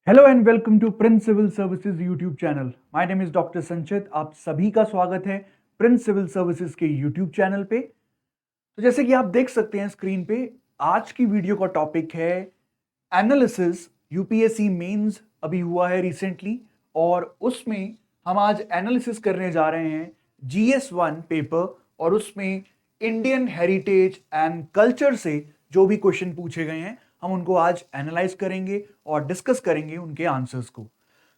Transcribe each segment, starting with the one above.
Hello and welcome to Prince civil Services YouTube channel. My name is doctor Sanchit. आप सभी का स्वागत है प्रिंस सिविल सर्विसेज के यूट्यूब चैनल पे। तो जैसे कि आप देख सकते हैं स्क्रीन पे, आज की वीडियो का टॉपिक है एनालिसिस। यूपीएससी मेंस अभी हुआ है रिसेंटली, और उसमें हम आज एनालिसिस करने जा रहे हैं GS1 पेपर, और उसमें इंडियन हेरिटेज एंड कल्चर से जो भी क्वेश्चन पूछे गए हैं हम उनको आज एनालाइज करेंगे और डिस्कस करेंगे उनके आंसर्स को।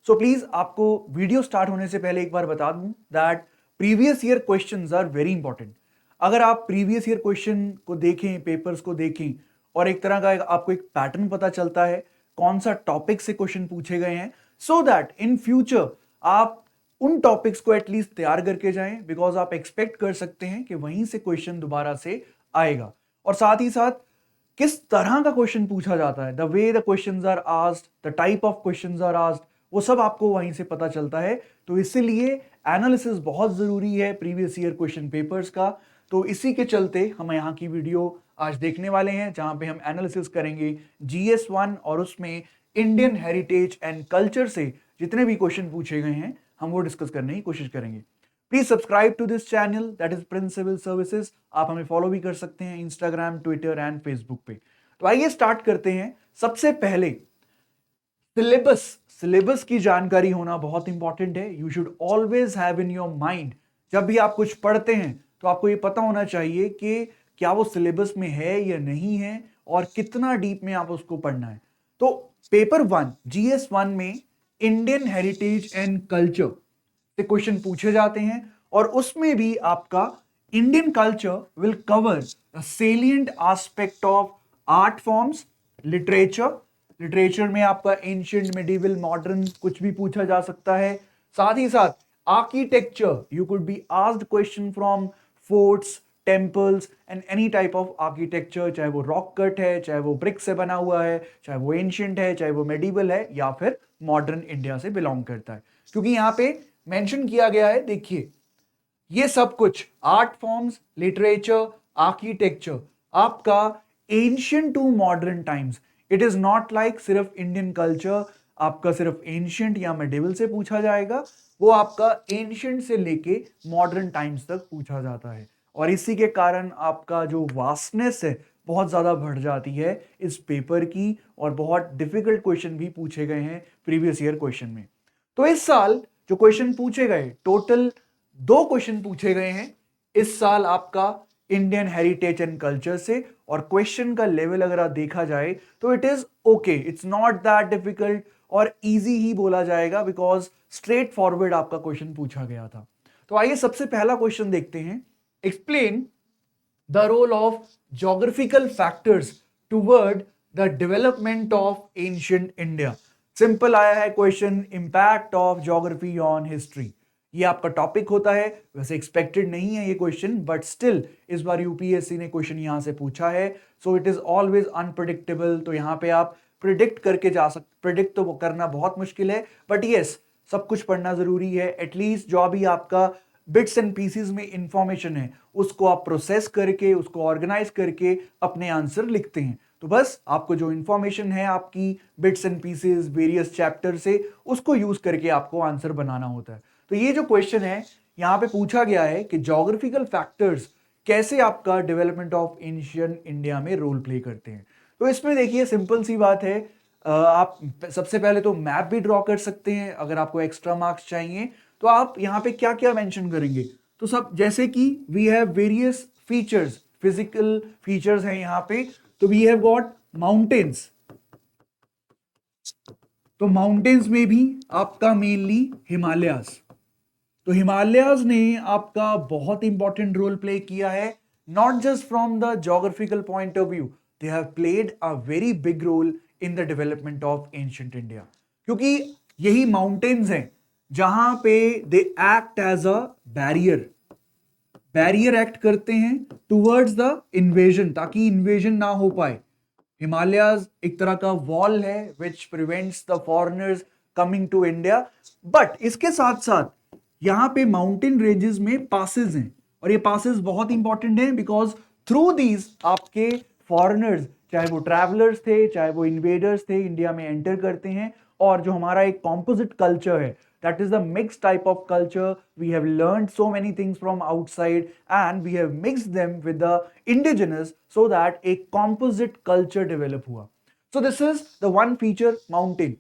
सो प्लीज आपको वीडियो स्टार्ट होने से पहले एक बार बता दूं that previous year questions are very important. अगर आप प्रीवियस ईयर क्वेश्चन को देखें, पेपर्स को देखें, और एक तरह का आपको एक पैटर्न पता चलता है कौन सा टॉपिक से क्वेश्चन पूछे गए हैं, सो दैट इन फ्यूचर आप उन टॉपिक्स को एटलीस्ट तैयार करके जाएं, बिकॉज आप एक्सपेक्ट कर सकते हैं कि वहीं से क्वेश्चन दोबारा से आएगा। और साथ ही साथ किस तरह का क्वेश्चन पूछा जाता है, the way the questions are asked, the type of questions are asked, वो सब आपको वहीं से पता चलता है। तो इसीलिए एनालिसिस बहुत जरूरी है प्रीवियस ईयर क्वेश्चन पेपर्स का। तो इसी के चलते हम यहाँ की वीडियो आज देखने वाले हैं, जहां पे हम एनालिसिस करेंगे GS1, और उसमें इंडियन हेरिटेज एंड कल्चर से जितने भी क्वेश्चन पूछे गए हैं हम वो डिस्कस करने की कोशिश करेंगे। Please subscribe to this channel, that is Prince civil services. आप हमें फॉलो भी कर सकते हैं इंस्टाग्राम, ट्विटर एंड फेसबुक पे। तो आइए स्टार्ट करते हैं। सबसे पहले सिलेबस सिलेबस की जानकारी होना बहुत इंपॉर्टेंट है। You should always have in your mind, जब भी आप कुछ पढ़ते हैं तो आपको ये पता होना चाहिए कि क्या वो सिलेबस में है या नहीं है, और कितना डीप में आप उसको पढ़ना है। तो पेपर 1 GS1 में इंडियन हेरिटेज एंड कल्चर से क्वेश्चन पूछे जाते हैं, और उसमें भी आपका Indian culture will cover the salient aspect of art forms, literature. Literature में आपका एंशिएंट, मिडिवल, मॉडर्न कुछ भी पूछा जा सकता है। साथ ही साथ architecture, you could be asked question from forts, temples and any type of architecture, चाहे वो रॉक कट है, चाहे वो ब्रिक से बना हुआ है, चाहे वो एंशिएंट है, चाहे वो मेडिवल है, या फिर मॉडर्न इंडिया से बिलोंग करता है। क्योंकि यहां पे मेंशन किया गया है, देखिए ये सब कुछ आर्ट फॉर्म्स, लिटरेचर, आर्किटेक्चर आपका ancient to modern times. It is not like सिर्फ इंडियन कल्चर आपका सिर्फ एंशियंट या मेडिवल से पूछा जाएगा, वो आपका एंशियंट से लेके मॉडर्न टाइम्स तक पूछा जाता है। और इसी के कारण आपका जो वास्टनेस है बहुत ज्यादा बढ़ जाती है इस पेपर की, और बहुत डिफिकल्ट क्वेश्चन भी पूछे गए हैं प्रीवियस ईयर क्वेश्चन में। तो इस साल जो क्वेश्चन पूछे गए, टोटल 2 क्वेश्चन पूछे गए हैं इस साल आपका इंडियन हेरिटेज एंड कल्चर से। और क्वेश्चन का लेवल अगर आप देखा जाए तो it is okay, it's not that difficult, और इजी ही बोला जाएगा, बिकॉज स्ट्रेट फॉरवर्ड आपका क्वेश्चन पूछा गया था। तो आइए सबसे पहला क्वेश्चन देखते हैं। Explain the role of geographical factors toward the development of ancient India. Simple आया है question, impact of geography on history. ये आपका टॉपिक होता है, वैसे एक्सपेक्टेड नहीं है ये क्वेश्चन, बट स्टिल इस बार यूपीएससी ने क्वेश्चन यहां से पूछा है। So it is always unpredictable. तो यहां पे आप प्रिडिक्ट करके जा सकते, प्रिडिक्ट तो करना बहुत मुश्किल है, बट यस सब कुछ पढ़ना जरूरी है। एटलीस्ट जो भी आपका बिट्स एंड पीसेस में इंफॉर्मेशन है उसको आप प्रोसेस करके, उसको ऑर्गेनाइज करके अपने आंसर लिखते हैं। तो बस आपको जो इंफॉर्मेशन है आपकी bits and pieces various chapter से, उसको यूज करके आपको आंसर बनाना होता है। तो ये जो क्वेश्चन है यहां पे पूछा गया है कि ज्योग्राफिकल फैक्टर्स कैसे आपका डेवलपमेंट ऑफ एंशिएंट इंडिया में रोल प्ले करते हैं। तो इसमें देखिए सिंपल सी बात है, आप सबसे पहले तो मैप भी ड्रॉ कर सकते हैं। अगर आपको एक्स्ट्रा मार्क्स चाहिए तो आप यहाँ पे क्या क्या मेंशन करेंगे, तो सब जैसे कि we have various features, physical features हैं यहाँ पे। तो वी हैव गॉट माउंटेन्स, तो माउंटेन्स में भी आपका मेनली हिमालयाज। तो हिमालयाज ने आपका बहुत इंपॉर्टेंट रोल प्ले किया है, not just from the geographical point of view, they have played a very big role in the development of ancient India. क्योंकि यही माउंटेन्स हैं जहां पे they act as a barrier, barrier act करते हैं towards the invasion, ताकि invasion ना हो पाए। हिमालयाज एक तरह का वॉल है which prevents the foreigners coming to India. But इसके साथ साथ यहां पे माउंटेन रेंजेस में पासेस हैं, और ये पासेस बहुत इंपॉर्टेंट हैं, बिकॉज थ्रू दीज आपके फॉरेनर्स, चाहे वो ट्रैवलर्स थे, चाहे वो इन्वेडर्स थे, इंडिया में एंटर करते हैं, और जो हमारा एक कॉम्पोजिट कल्चर है, that is the mixed type of culture. We have learned so many things from outside and we have mixed them with the indigenous so that a composite culture develop हुआ. So this is the one feature mountain.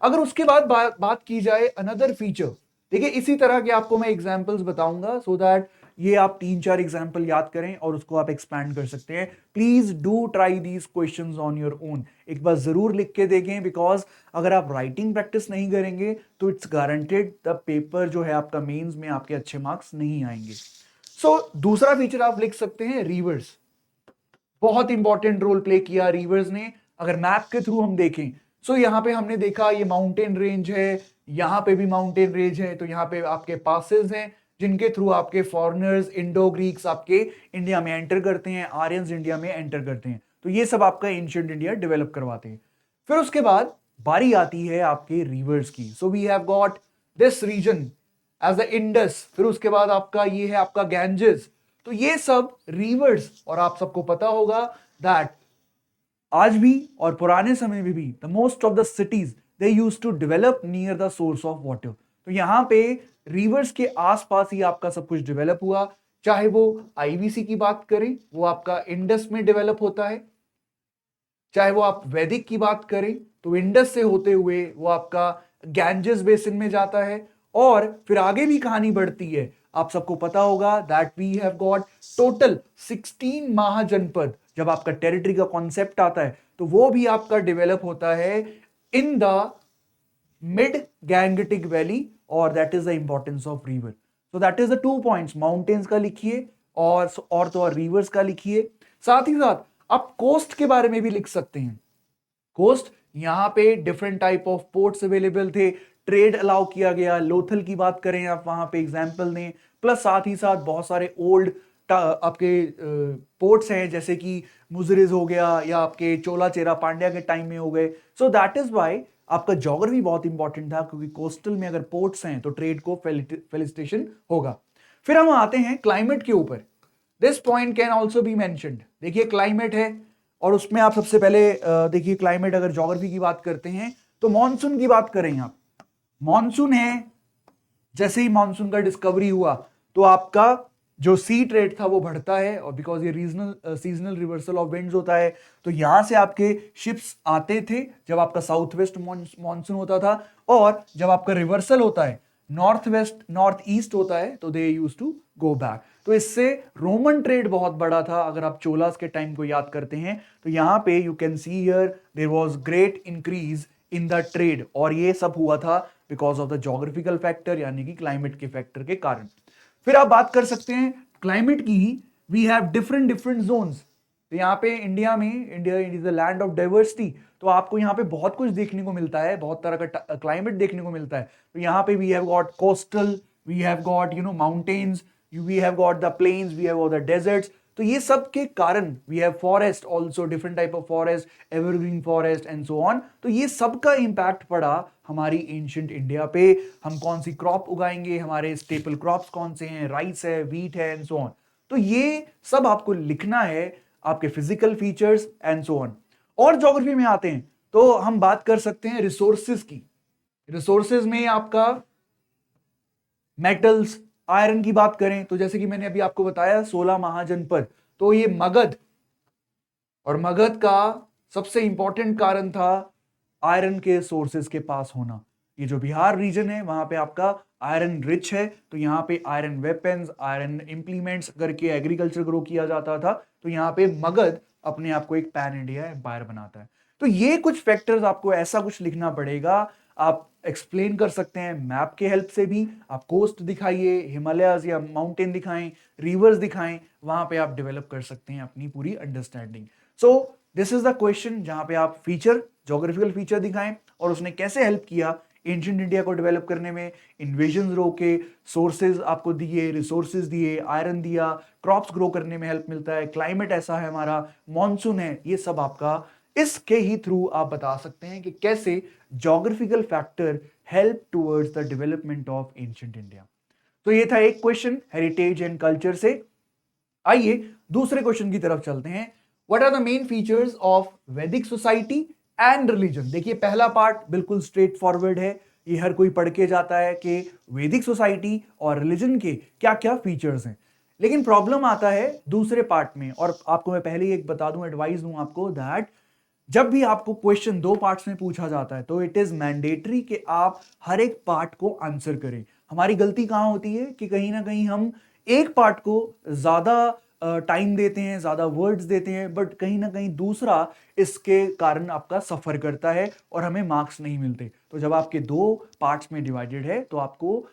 अगर उसके बाद बात की जाए another feature, देखिए इसी तरह के आपको मैं एग्जांपल्स बताऊंगा so that ये आप 3-4 एग्जाम्पल याद करें और उसको आप एक्सपैंड कर सकते हैं. Please do try these questions on your own. एक बार जरूर लिख के देखें, बिकॉज अगर आप राइटिंग प्रैक्टिस नहीं करेंगे तो इट्स गारंटेड द पेपर जो है आपका मेंस में आपके अच्छे मार्क्स नहीं आएंगे. सो दूसरा फीचर आप लिख सकते हैं रिवर्स. बहुत इंपॉर्टेंट रोल प्ले किया रिवर्स ने. अगर मैप के थ्रू हम देखें, सो यहाँ पे हमने देखा ये माउंटेन रेंज है, यहाँ पे भी माउंटेन रेंज है, तो यहाँ पे आपके पासेस हैं जिनके थ्रू आपके फॉरेनर्स, इंडो ग्रीक्स आपके इंडिया में एंटर करते हैं, आर्यंस इंडिया में एंटर करते हैं. तो ये सब आपका एंशिएंट इंडिया डेवलप करवाते हैं. फिर उसके बाद बारी आती है आपके रिवर्स की. So we have got this region as the Indus. फिर उसके बाद आपका ये है आपका गैंजेस. तो ये सब रिवर्स, और आप सबको पता होगा दैट आज भी और पुराने समय में भी the most of the cities they used to develop near the source of water. तो यहाँ पे रिवर्स के आसपास ही आपका सब कुछ डेवलप हुआ. चाहे वो आईवीसी की बात करें, वो आपका इंडस में डेवलप होता है. चाहे वो आप वैदिक की बात करें तो इंडस से होते हुए वो आपका गैंजेस बेसिन में जाता है. और फिर आगे भी कहानी बढ़ती है. आप सबको पता होगा that we have got total 16 mahajanapada. जब आपका टेरिटरी का कॉन्सेप्ट आता है तो वो भी आपका डेवलप होता है in the mid Gangetic valley, और that is the importance of river. So that is the 2 points. Mountains का लिखिए और तो और रिवर्स का लिखिए. साथ ही साथ आप कोस्ट के बारे में भी लिख सकते हैं. कोस्ट, यहाँ पे different type of ports available थे, ट्रेड अलाउ किया गया. लोथल की बात करें आप, वहां पे एग्जाम्पल दें. प्लस साथ ही साथ बहुत सारे ओल्ड आपके पोर्ट्स हैं, जैसे कि मुजरिज हो गया या आपके चोला चेरा पांड्या के टाइम में हो गए. सो दैट इज वाई आपका ज्योग्राफी बहुत इंपॉर्टेंट था, क्योंकि कोस्टल में अगर पोर्ट्स हैं तो ट्रेड को फेलिसिटेशन होगा. फिर हम आते हैं क्लाइमेट के ऊपर. This point can also be mentioned. देखिए क्लाइमेट है, और उसमें आप सबसे पहले देखिए क्लाइमेट, अगर ज्योग्राफी की बात करते हैं तो मॉनसून की बात करें आप. मॉनसून है, जैसे ही मॉनसून का डिस्कवरी हुआ तो आपका जो सी ट्रेड था वो बढ़ता है, और बिकॉज ये regional seasonal reversal of winds होता है, तो यहां से आपके शिप्स आते थे जब आपका साउथ वेस्ट मॉनसून होता था. और जब आपका रिवर्सल होता है नॉर्थ वेस्ट नॉर्थ ईस्ट होता है तो दे यूज टू गो बैक. तो इससे रोमन ट्रेड बहुत बड़ा था. अगर आप चोलास के टाइम को याद करते हैं तो यहाँ पे you can see here there was great increase in the trade, और ये सब हुआ था because of the geographical factor, यानी कि क्लाइमेट के फैक्टर के कारण. फिर आप बात कर सकते हैं क्लाइमेट की ही. We have different zones. तो यहाँ पे इंडिया में, India is the land of diversity, तो आपको यहाँ पे बहुत कुछ देखने को मिलता है, बहुत तरह का क्लाइमेट देखने को मिलता है. तो यहाँ पे we have got coastal, we have got mountains, we have got the plains, we have got the deserts. तो ये सब के कारण we have forest also, different type of forest, evergreen forest and so on. तो ये सब का impact पड़ा हमारी एंशिएंट इंडिया पे. हम कौन सी क्रॉप उगाएंगे, हमारे स्टेपल क्रॉप्स कौन से हैं, राइस है, व्हीट है एंड सो ऑन. तो ये सब आपको लिखना है, आपके physical features and so on. और ज्योग्राफी में आते हैं तो हम बात कर सकते हैं रिसोर्सेज की. रिसोर्सेज में आपका मेटल्स, आयरन की बात करें तो जैसे कि मैंने अभी आपको बताया 16 महाजनपद. तो ये मगध, और मगध का सबसे इंपॉर्टेंट कारण था आयरन के सोर्सेज के पास होना. ये जो बिहार रीजन है वहां पे आपका आयरन रिच है, तो यहाँ पे आयरन वेपन्स, आयरन इंप्लीमेंट्स करके एग्रीकल्चर ग्रो किया जाता था. तो यहाँ पे मगध अपने आप को एक पैन इंडिया एम्पायर बनाता है. तो ये कुछ फैक्टर्स आपको ऐसा कुछ लिखना पड़ेगा. आप एक्सप्लेन कर सकते हैं मैप के हेल्प से भी. आप कोस्ट दिखाइए, हिमालयाज या माउंटेन दिखाएं, रिवर्स दिखाएं, वहां पे आप डेवलप कर सकते हैं अपनी पूरी understanding. So this is the question जहां पे आप फीचर, ज्योग्राफिकल फीचर दिखाएं और उसने कैसे हेल्प किया एंशिएंट इंडिया को डेवलप करने में. इन्वेजन रोके, सोर्सेज आपको दिए, रिसोर्सेज दिए, आयरन दिया, क्रॉप्स ग्रो करने में हेल्प मिलता है, क्लाइमेट ऐसा है हमारा, मॉनसून है. ये सब आपका इसके ही थ्रू आप बता सकते हैं कि कैसे geographical factor help towards the development of ancient India. तो ये था एक क्वेश्चन हेरिटेज एंड कल्चर से. आइए दूसरे क्वेश्चन की तरफ चलते हैं. What are the main features of Vedic society and religion. देखिए पहला पार्ट बिल्कुल स्ट्रेट फॉरवर्ड है, ये हर कोई पढ़ के जाता है कि वैदिक सोसाइटी और रिलीजन के क्या क्या फीचर्स हैं। लेकिन प्रॉब्लम आता है दूसरे पार्ट में, और आपको मैं पहले ही एक बता दूं, एडवाइस दूं आपको दैट जब भी आपको क्वेश्चन दो पार्ट्स में पूछा जाता है तो इट इज मैंडेटरी कि आप हर एक पार्ट को आंसर करें। हमारी गलती कहां होती है कि कहीं ना कहीं हम एक पार्ट को ज्यादा टाइम देते हैं, ज्यादा वर्ड्स देते हैं, बट कहीं ना कहीं दूसरा इसके कारण आपका सफर करता है और हमें मार्क्स नहीं मिलते। तो जब आपके दो पार्ट्स में डिवाइडेड है तो आपको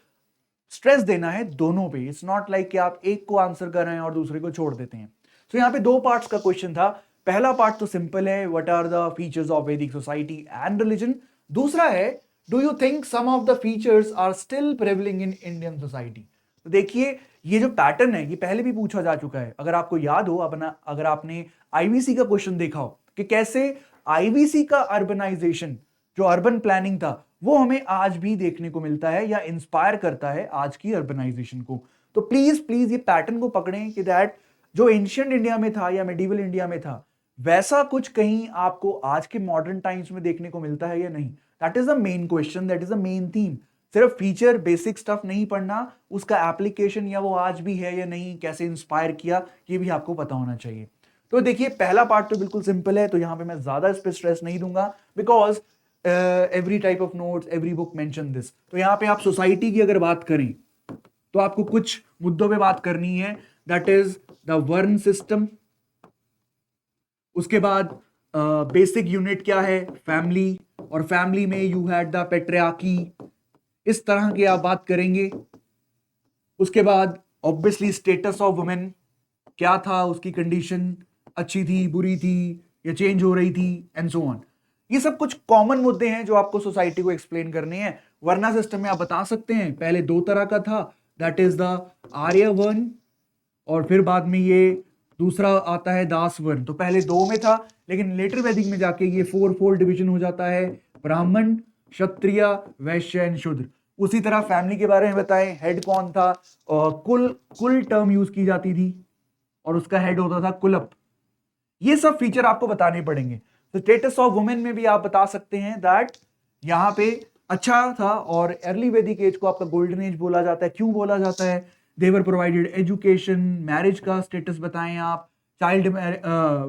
स्ट्रेस देना है दोनों पे। इट्स नॉट लाइक कि आप एक को आंसर कर रहे हैं और दूसरे को छोड़ देते हैं। तो यहाँ पे दो पार्ट्स का क्वेश्चन था। पहला पार्ट तो सिंपल है, what are the features of Vedic society and religion. दूसरा है, do you think some of the features are still prevailing in Indian society. तो देखिए ये जो पैटर्न है ये पहले भी पूछा जा चुका है। अगर आपको याद हो, अपना अगर आपने आईवीसी का क्वेश्चन देखा हो कि कैसे आईवीसी का अर्बनाइजेशन, जो अर्बन प्लानिंग था, वो हमें आज भी देखने को मिलता है या इंस्पायर करता है आज की अर्बनाइजेशन को। तो प्लीज प्लीज ये पैटर्न को पकड़ें कि दैट जो एंशिएंट इंडिया में था या मेडिवल इंडिया में था वैसा कुछ कहीं आपको आज के मॉडर्न टाइम्स में देखने को मिलता है या नहीं। That is the main question, that is the main theme. सिर्फ फीचर बेसिक स्टफ नहीं पढ़ना, उसका एप्लीकेशन या वो आज भी है या नहीं, कैसे इंस्पायर किया, ये भी आपको पता होना चाहिए। तो देखिए पहला पार्ट तो बिल्कुल सिंपल है, तो यहां पे मैं ज्यादा इस पर स्ट्रेस नहीं दूंगा because every type of notes, every book mention this. तो यहाँ पे आप सोसाइटी की अगर बात करें तो आपको कुछ मुद्दों पे बात करनी है, दैट इज द वर्ण सिस्टम। उसके बाद बेसिक यूनिट क्या है, फैमिली, और फैमिली में यू हैड द पेट्रियार्की, इस तरह की आप बात करेंगे। उसके बाद ऑब्वियसली स्टेटस ऑफ वुमेन, क्या था उसकी कंडीशन, अच्छी थी, बुरी थी या चेंज हो रही थी, एंड सो ऑन। ये सब कुछ कॉमन मुद्दे हैं जो आपको सोसाइटी को एक्सप्लेन करने हैं। वर्ना सिस्टम में आप बता सकते हैं पहले दो तरह का था, दैट इज द आर्य वर्ण, और फिर बाद में ये दूसरा आता है दास वर्ण। तो पहले दो में था, लेकिन लेटर वैदिक में जाके ये फोर डिवीजन हो जाता है, ब्राह्मण, क्षत्रिय, वैश्य एंड शूद्र। उसी तरह फैमिली के बारे में बताएं, हेड कौन था, और कुल टर्म यूज की जाती थी और उसका हेड होता था कुलप। ये सब फीचर आपको बताने पड़ेंगे। तो स्टेटस ऑफ वुमेन में भी आप बता सकते हैं दैट यहां पे अच्छा था, और अर्ली वैदिक एज को आपका गोल्डन एज बोला जाता है। क्यों बोला जाता है, देवर प्रोवाइडेड एजुकेशन, मैरिज का स्टेटस बताएं आप, चाइल्ड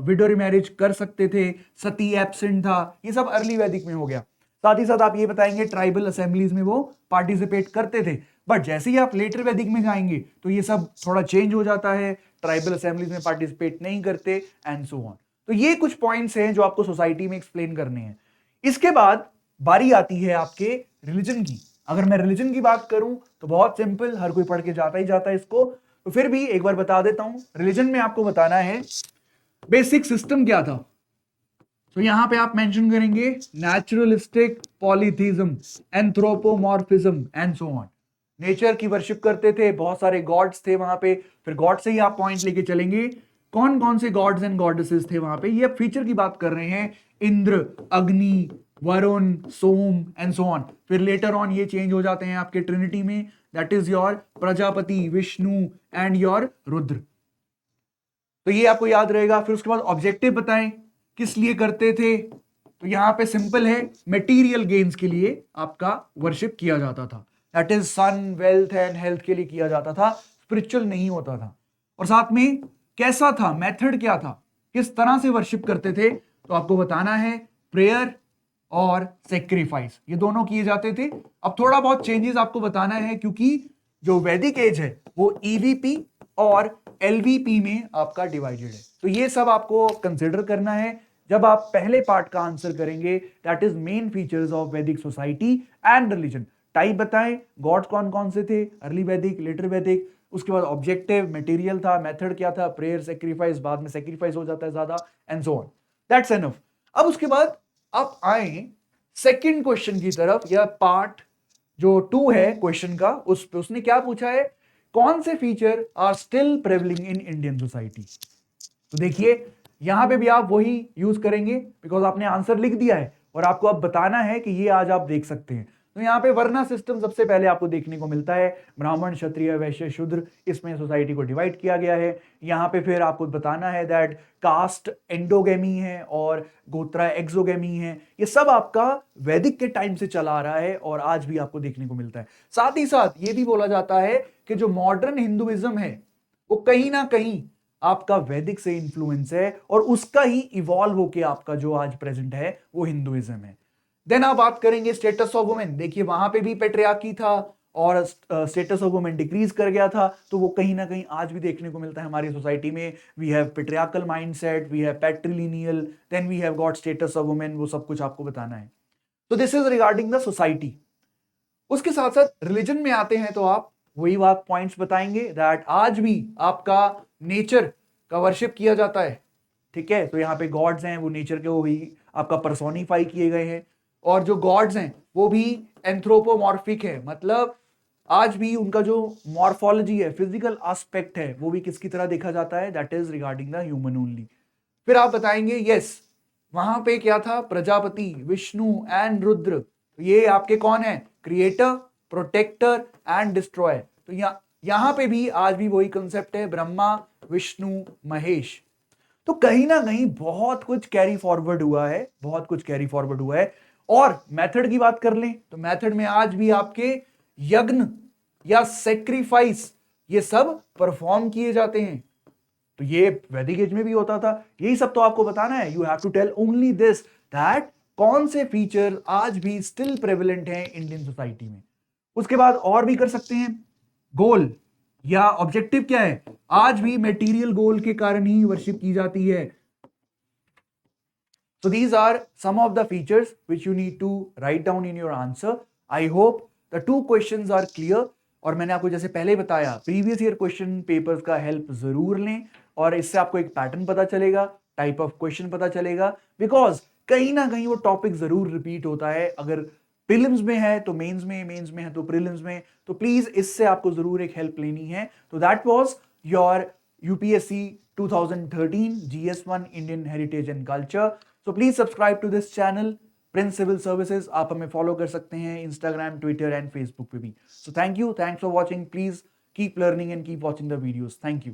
विडो मैरिज कर सकते थे, सती एब्सेंट था, ये सब अर्ली वैदिक में हो गया। साथ ही साथ आप ये बताएंगे ट्राइबल असेंबलीज में वो पार्टिसिपेट करते थे, बट जैसे ही आप लेटर वैदिक में जाएंगे तो ये सब थोड़ा चेंज हो जाता है, ट्राइबल असेंबलीज में पार्टिसिपेट नहीं करते, एंड सो ऑन। तो ये कुछ पॉइंट्स हैं जो आपको सोसाइटी में एक्सप्लेन करने हैं। इसके बाद बारी आती है आपके रिलीजन की। अगर मैं रिलीजन की बात करूं तो बहुत सिंपल, हर कोई पढ़ के जाता ही जाता है इसको, तो फिर भी एक बार बता देता हूं। रिलीजन में आपको बताना है बेसिक सिस्टम क्या था। तो यहां पे आप मेंशन करेंगे naturalistic polytheism, anthropomorphism and so on. Nature की वर्शिप करते थे, बहुत सारे गॉड्स थे वहां पे। फिर गॉड से ही आप पॉइंट लेके चलेंगे कौन कौन से गॉड्स एंड गॉडेसेस थे वहां पे। ये फीचर की बात कर रहे हैं, इंद्र, अग्नि, वरुण, सोम एंड सो ऑन। फिर लेटर ऑन ये चेंज हो जाते हैं आपके ट्रिनिटी में, that is your Prajapati, Vishnu and your Rudra. तो ये आपको याद रहेगा। फिर उसके बाद ऑब्जेक्टिव बताएं किस लिए करते थे। तो यहां पे सिंपल है, मटेरियल गेन्स के लिए आपका वर्शिप किया जाता था, that is son, wealth and health के लिए किया जाता था, स्पिरिचुअल नहीं होता था। और साथ में कैसा था, मेथड क्या था, किस तरह से वर्शिप करते थे, तो आपको बताना है प्रेयर और सेक्रीफाइस, ये दोनों किए जाते थे। अब थोड़ा बहुत चेंजेस आपको बताना है, क्योंकि जो वैदिक एज है वो ईवीपी और एलवीपी में आपका डिवाइडेड है। तो ये सब आपको कंसिडर करना है जब आप पहले पार्ट का आंसर करेंगे, that is main features of Vedic society and religion. Type बताएं, गॉड्स कौन कौन से थे, अर्ली वैदिक, लेटर वैदिक। उसके बाद ऑब्जेक्टिव, मटेरियल था, मेथड क्या था, प्रेयर, सेक्रीफाइस, बाद में सेक्रीफाइस हो जाता है ज्यादा, and so on. That's enough. अब उसके बाद आप आए सेकंड क्वेश्चन की तरफ, या पार्ट जो 2 है क्वेश्चन का, उस पे उसने क्या पूछा है, कौन से feature are still prevailing in Indian society. तो देखिए यहां पे भी आप वही यूज करेंगे, बिकॉज आपने आंसर लिख दिया है और आपको अब बताना है कि ये आज आप देख सकते हैं। तो यहाँ पे वर्ना सिस्टम सबसे पहले आपको देखने को मिलता है। ब्राह्मण, क्षत्रिय, वैश्य, शूद्र, इसमें सोसाइटी को डिवाइड किया गया है। यहाँ पे फिर आपको बताना है दैट कास्ट एंडोगेमी है और गोत्रा एक्सोगेमी है। ये सब आपका वैदिक के टाइम से चला आ रहा है और आज भी आपको देखने को मिलता है। साथ ही साथ ये भी बोला जाता है कि जो मॉडर्न हिंदुइज्म है वो कहीं ना कहीं आपका वैदिक से इन्फ्लुएंस है और उसका ही इवॉल्व होके आपका जो आज प्रेजेंट है वो हिंदुइज्म है। देन आप बात करेंगे स्टेटस ऑफ वुमेन। देखिए वहां पे भी पेट्रियार्की था और स्टेटस ऑफ वुमेन डिक्रीज कर गया था, तो वो कहीं ना कहीं आज भी देखने को मिलता है हमारी सोसाइटी में। We have patriarchal mindset, we have patrilineal, then we have got status of women. वो सब कुछ आपको बताना है। तो this is regarding the society. उसके साथ साथ रिलीजन में आते हैं तो आप वही बात पॉइंट्स बताएंगे दैट आज भी आपका नेचर का वर्शिप किया जाता है। ठीक है, तो यहाँ पे गॉड्स हैं वो नेचर के वो ही आपका पर्सोनिफाई किए गए हैं और जो गॉड्स हैं वो भी एंथ्रोपोमॉर्फिक है, मतलब आज भी उनका जो मॉर्फोलॉजी है, फिजिकल एस्पेक्ट है, वो भी किसकी तरह देखा जाता है, that is regarding the human only. फिर आप बताएंगे यस वहां पे क्या था, प्रजापति, विष्णु एंड रुद्र। ये आपके कौन है, क्रिएटर, प्रोटेक्टर एंड डिस्ट्रॉयर। तो यहां पे भी आज भी वही कंसेप्ट है, ब्रह्मा, विष्णु, महेश। तो कहीं ना कहीं बहुत कुछ कैरी फॉरवर्ड हुआ है, बहुत कुछ कैरी फॉरवर्ड हुआ है। और मेथड की बात कर लें तो मेथड में आज भी आपके यज्ञ या सेक्रीफाइस ये सब परफॉर्म किए जाते हैं। तो ये वैदिक एज में भी होता था। यही सब तो आपको बताना है। You have to tell only this that कौन से फीचर आज भी स्टिल प्रेवलेंट हैं इंडियन सोसाइटी में। उसके बाद और भी कर सकते हैं। गोल या ऑब्जेक्टिव क्या है, आज भी मटेरियल गोल के कारण ही वर्शिप की जाती है। So these are some of the features which you need to write down in your answer. I hope the two questions are clear. और मैंने आपको जैसे पहले बताया प्रीवियस ईयर क्वेश्चन पेपर्स का हेल्प जरूर लें और इससे आपको एक पैटर्न पता चलेगा, टाइप ऑफ क्वेश्चन पता चलेगा, बिकॉज कहीं ना कहीं वो टॉपिक जरूर रिपीट होता है। अगर प्रीलिम्स में है तो मेंस में है तो प्रीलिम्स में, तो प्लीज इससे आपको जरूर एक हेल्प लेनी है। तो that was your UPSC 2013 GS1 Indian heritage and culture. So please subscribe to this channel Prince civil services. आप हमें फॉलो कर सकते हैं इंस्टाग्राम, ट्विटर एंड फेसबुक पे भी। So thank you, thanks for watching. Please keep learning and keep watching the videos. Thank you.